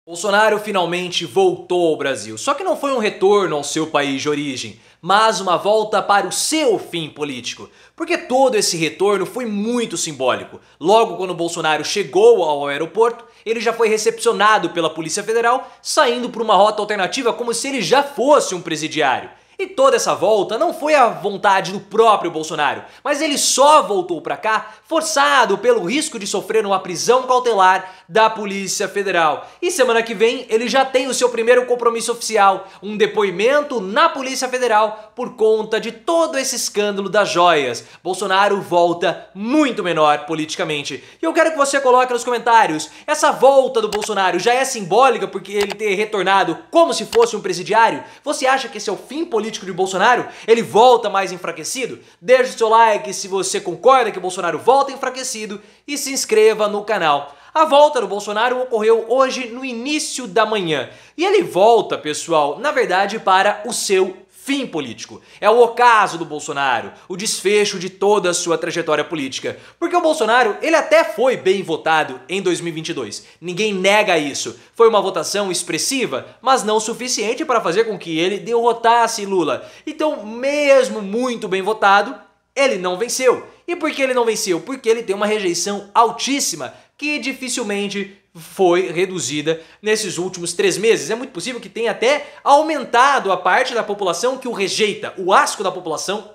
Bolsonaro finalmente voltou ao Brasil, só que não foi um retorno ao seu país de origem, mas uma volta para o seu fim político, porque todo esse retorno foi muito simbólico. Logo quando Bolsonaro chegou ao aeroporto, ele já foi recepcionado pela Polícia Federal, saindo por uma rota alternativa como se ele já fosse um presidiário. E toda essa volta não foi a vontade do próprio Bolsonaro, mas ele só voltou pra cá forçado pelo risco de sofrer uma prisão cautelar da Polícia Federal. E semana que vem ele já tem o seu primeiro compromisso oficial, um depoimento na Polícia Federal por conta de todo esse escândalo das joias. Bolsonaro volta muito menor politicamente. E eu quero que você coloque nos comentários, essa volta do Bolsonaro já é simbólica porque ele ter retornado como se fosse um presidiário? Você acha que esse é o fim político de Bolsonaro? Ele volta mais enfraquecido? Deixe o seu like se você concorda que Bolsonaro volta enfraquecido e se inscreva no canal. A volta do Bolsonaro ocorreu hoje no início da manhã e ele volta, pessoal, na verdade para o seu fim político. É o ocaso do Bolsonaro, o desfecho de toda a sua trajetória política. Porque o Bolsonaro, ele até foi bem votado em 2022. Ninguém nega isso. Foi uma votação expressiva, mas não suficiente para fazer com que ele derrotasse Lula. Então, mesmo muito bem votado, ele não venceu. E por que ele não venceu? Porque ele tem uma rejeição altíssima que dificilmente foi reduzida nesses últimos 3 meses. É muito possível que tenha até aumentado a parte da população que o rejeita. O asco da população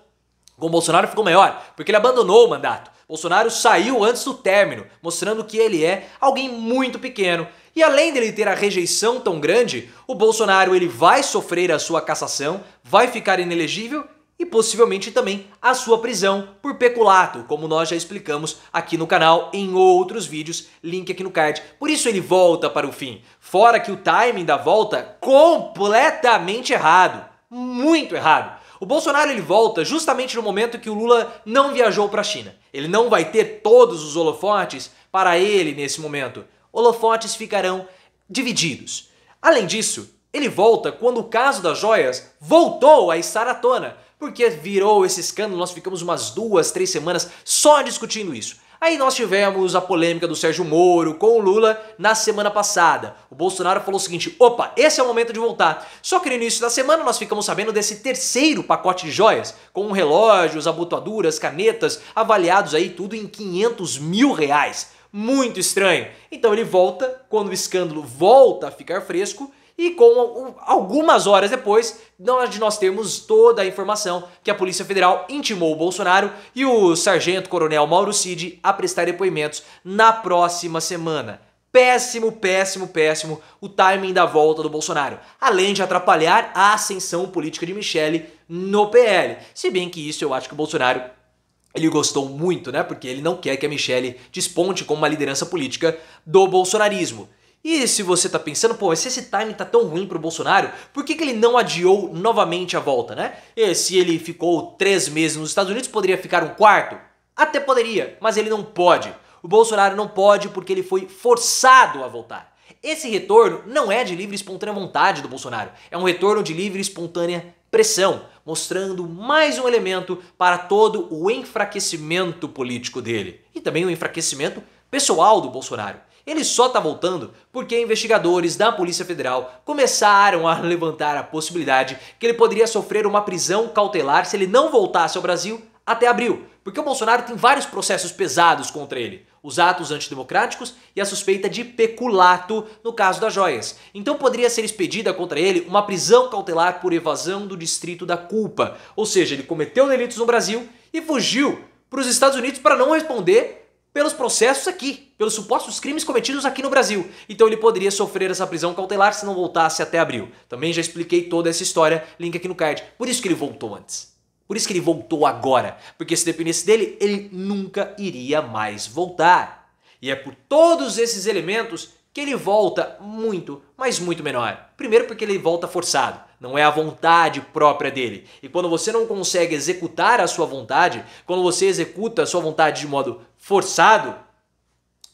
com Bolsonaro ficou maior, porque ele abandonou o mandato. Bolsonaro saiu antes do término, mostrando que ele é alguém muito pequeno. E além dele ter a rejeição tão grande, o Bolsonaro ele vai sofrer a sua cassação, vai ficar inelegível e possivelmente também a sua prisão por peculato, como nós já explicamos aqui no canal em outros vídeos, link aqui no card. Por isso ele volta para o fim. Fora que o timing da volta completamente errado, muito errado. O Bolsonaro ele volta justamente no momento que o Lula não viajou para a China. Ele não vai ter todos os holofotes para ele nesse momento. Holofotes ficarão divididos. Além disso, ele volta quando o caso das joias voltou a estar à tona. Porque virou esse escândalo, nós ficamos umas 2, 3 semanas só discutindo isso. Aí nós tivemos a polêmica do Sérgio Moro com o Lula na semana passada. O Bolsonaro falou o seguinte, opa, esse é o momento de voltar. Só que no início da semana nós ficamos sabendo desse terceiro pacote de joias, com relógios, abotoaduras, canetas, avaliados aí tudo em 500 mil reais. Muito estranho. Então ele volta, quando o escândalo volta a ficar fresco, e com algumas horas depois, nós temos toda a informação que a Polícia Federal intimou o Bolsonaro e o sargento-coronel Mauro Cid a prestar depoimentos na próxima semana. Péssimo, péssimo, péssimo o timing da volta do Bolsonaro, além de atrapalhar a ascensão política de Michele no PL. Se bem que isso eu acho que o Bolsonaro ele gostou muito, né? Porque ele não quer que a Michele desponte como uma liderança política do bolsonarismo. E se você tá pensando, pô, se esse time tá tão ruim pro Bolsonaro, por que ele não adiou novamente a volta, né? E se ele ficou 3 meses nos Estados Unidos, poderia ficar um quarto? Até poderia, mas ele não pode. O Bolsonaro não pode porque ele foi forçado a voltar. Esse retorno não é de livre e espontânea vontade do Bolsonaro, é um retorno de livre e espontânea pressão, mostrando mais um elemento para todo o enfraquecimento político dele. E também o enfraquecimento pessoal do Bolsonaro. Ele só está voltando porque investigadores da Polícia Federal começaram a levantar a possibilidade que ele poderia sofrer uma prisão cautelar se ele não voltasse ao Brasil até abril. Porque o Bolsonaro tem vários processos pesados contra ele. Os atos antidemocráticos e a suspeita de peculato no caso das joias. Então poderia ser expedida contra ele uma prisão cautelar por evasão do distrito da culpa. Ou seja, ele cometeu delitos no Brasil e fugiu para os Estados Unidos para não responder pelos processos aqui, pelos supostos crimes cometidos aqui no Brasil. Então ele poderia sofrer essa prisão cautelar se não voltasse até abril. Também já expliquei toda essa história, link aqui no card. Por isso que ele voltou antes. Por isso que ele voltou agora. Porque se dependesse dele, ele nunca iria mais voltar. E é por todos esses elementos que ele volta muito, mas muito menor. Primeiro porque ele volta forçado, não é a vontade própria dele. E quando você não consegue executar a sua vontade, quando você executa a sua vontade de modo forçado,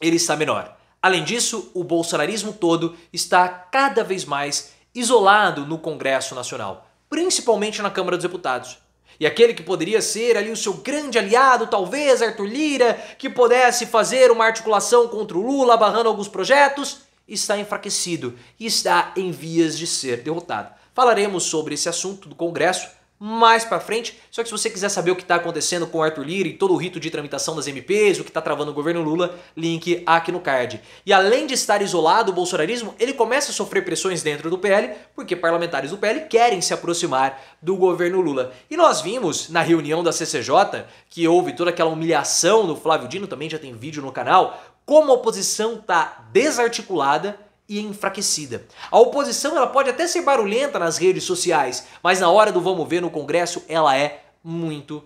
ele está menor. Além disso, o bolsonarismo todo está cada vez mais isolado no Congresso Nacional, principalmente na Câmara dos Deputados. E aquele que poderia ser ali o seu grande aliado, talvez Arthur Lira, que pudesse fazer uma articulação contra o Lula, barrando alguns projetos, está enfraquecido e está em vias de ser derrotado. Falaremos sobre esse assunto do Congresso mais pra frente, só que se você quiser saber o que está acontecendo com o Arthur Lira e todo o rito de tramitação das MPs, o que está travando o governo Lula, link aqui no card. E além de estar isolado, o bolsonarismo, ele começa a sofrer pressões dentro do PL, porque parlamentares do PL querem se aproximar do governo Lula. E nós vimos na reunião da CCJ, que houve toda aquela humilhação do Flávio Dino, também já tem vídeo no canal, como a oposição está desarticulada e enfraquecida. A oposição ela pode até ser barulhenta nas redes sociais, mas na hora do vamos ver no Congresso ela é muito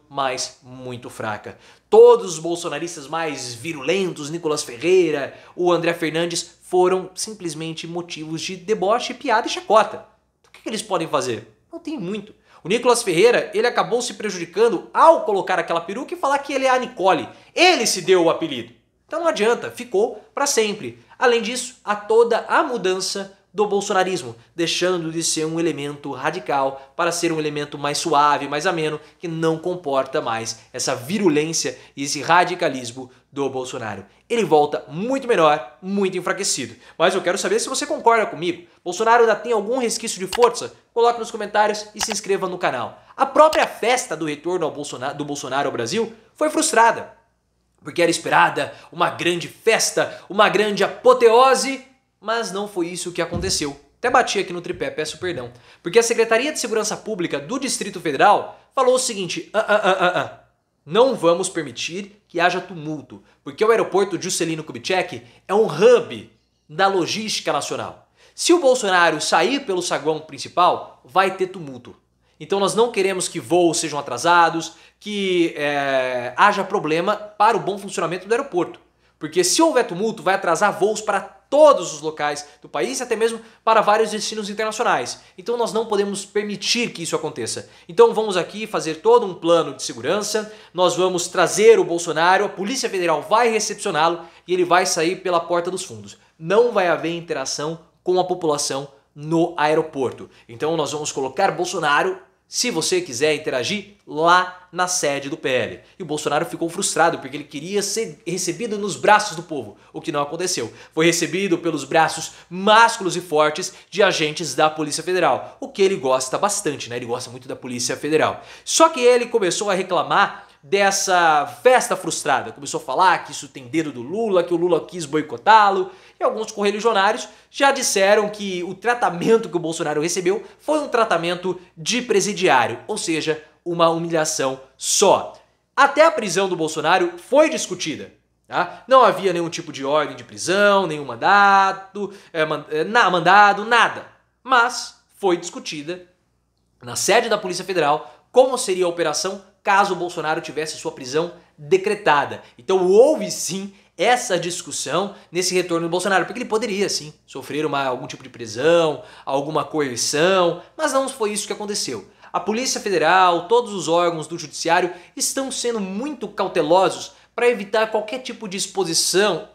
fraca. Todos os bolsonaristas mais virulentos, Nicolas Ferreira, o André Fernandes, foram simplesmente motivos de deboche, piada e chacota. O que eles podem fazer? Não tem muito. O Nicolas Ferreira, ele acabou se prejudicando ao colocar aquela peruca e falar que ele é a Nicole. Ele se deu o apelido. Então não adianta, ficou para sempre. Além disso, há toda a mudança do bolsonarismo, deixando de ser um elemento radical para ser um elemento mais suave, mais ameno, que não comporta mais essa virulência e esse radicalismo do Bolsonaro. Ele volta muito menor, muito enfraquecido. Mas eu quero saber se você concorda comigo. Bolsonaro ainda tem algum resquício de força? Coloque nos comentários e se inscreva no canal. A própria festa do retorno do Bolsonaro ao Brasil foi frustrada, porque era esperada uma grande festa, uma grande apoteose, mas não foi isso que aconteceu. Até bati aqui no tripé, peço perdão. Porque a Secretaria de Segurança Pública do Distrito Federal falou o seguinte: não vamos permitir que haja tumulto, porque o aeroporto Juscelino Kubitschek é um hub da logística nacional. Se o Bolsonaro sair pelo saguão principal, vai ter tumulto. Então nós não queremos que voos sejam atrasados, que haja problema para o bom funcionamento do aeroporto. Porque se houver tumulto, vai atrasar voos para todos os locais do país e até mesmo para vários destinos internacionais. Então nós não podemos permitir que isso aconteça. Então vamos aqui fazer todo um plano de segurança, nós vamos trazer o Bolsonaro, a Polícia Federal vai recepcioná-lo e ele vai sair pela porta dos fundos. Não vai haver interação com a população no aeroporto. Então nós vamos colocar Bolsonaro, se você quiser interagir, lá na sede do PL. E o Bolsonaro ficou frustrado porque ele queria ser recebido nos braços do povo, o que não aconteceu. Foi recebido pelos braços másculos e fortes de agentes da Polícia Federal, o que ele gosta bastante, né? Ele gosta muito da Polícia Federal. Só que ele começou a reclamar dessa festa frustrada. Começou a falar que isso tem dedo do Lula, que o Lula quis boicotá-lo. E alguns correligionários já disseram que o tratamento que o Bolsonaro recebeu foi um tratamento de presidiário, ou seja, uma humilhação só. Até a prisão do Bolsonaro foi discutida. Tá? Não havia nenhum tipo de ordem de prisão, nenhum mandado, nada. Mas foi discutida na sede da Polícia Federal como seria a operação caso o Bolsonaro tivesse sua prisão decretada. Então houve sim essa discussão nesse retorno do Bolsonaro, porque ele poderia sim sofrer algum tipo de prisão, alguma coerção, mas não foi isso que aconteceu. A Polícia Federal, todos os órgãos do Judiciário estão sendo muito cautelosos para evitar qualquer tipo de exposição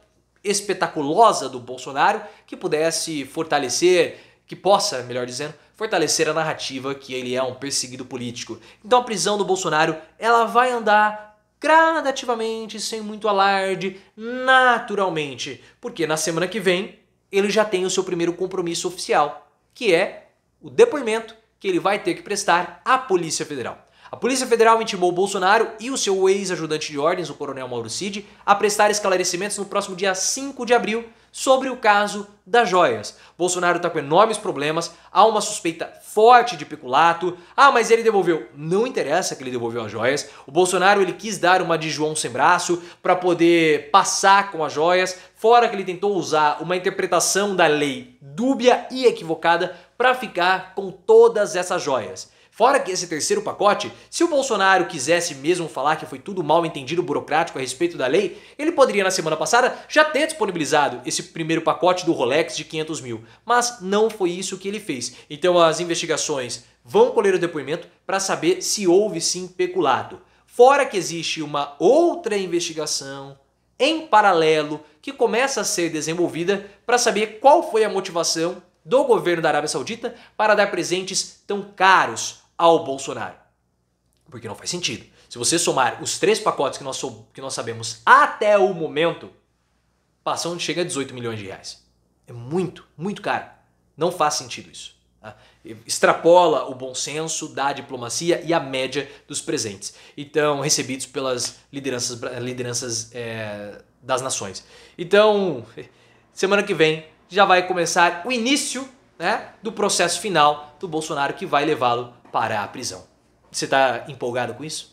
espetaculosa do Bolsonaro que pudesse fortalecer, que possa, melhor dizendo, fortalecer a narrativa que ele é um perseguido político. Então a prisão do Bolsonaro, ela vai andar gradativamente, sem muito alarde, naturalmente, porque na semana que vem ele já tem o seu primeiro compromisso oficial, que é o depoimento que ele vai ter que prestar à Polícia Federal. A Polícia Federal intimou o Bolsonaro e o seu ex-ajudante de ordens, o coronel Mauro Cid, a prestar esclarecimentos no próximo dia 5 de abril sobre o caso das joias. Bolsonaro está com enormes problemas, há uma suspeita forte de peculato. Mas ele devolveu. Não interessa que ele devolveu as joias. O Bolsonaro ele quis dar uma de João sem braço para poder passar com as joias, fora que ele tentou usar uma interpretação da lei dúbia e equivocada para ficar com todas essas joias. Fora que esse terceiro pacote, se o Bolsonaro quisesse mesmo falar que foi tudo mal entendido burocrático a respeito da lei, ele poderia na semana passada já ter disponibilizado esse primeiro pacote do Rolex de 500 mil. Mas não foi isso que ele fez. Então as investigações vão colher o depoimento para saber se houve sim peculato. Fora que existe uma outra investigação em paralelo que começa a ser desenvolvida para saber qual foi a motivação do governo da Arábia Saudita para dar presentes tão caros ao Bolsonaro. Porque não faz sentido. Se você somar os 3 pacotes que nós sabemos até o momento, passa onde chega a 18 milhões de reais. É muito, muito caro. Não faz sentido isso. Tá? Extrapola o bom senso da diplomacia e a média dos presentes. Então, recebidos pelas lideranças das nações. Então, semana que vem já vai começar o início, né, do processo final do Bolsonaro que vai levá-lo para a prisão. Você está empolgado com isso?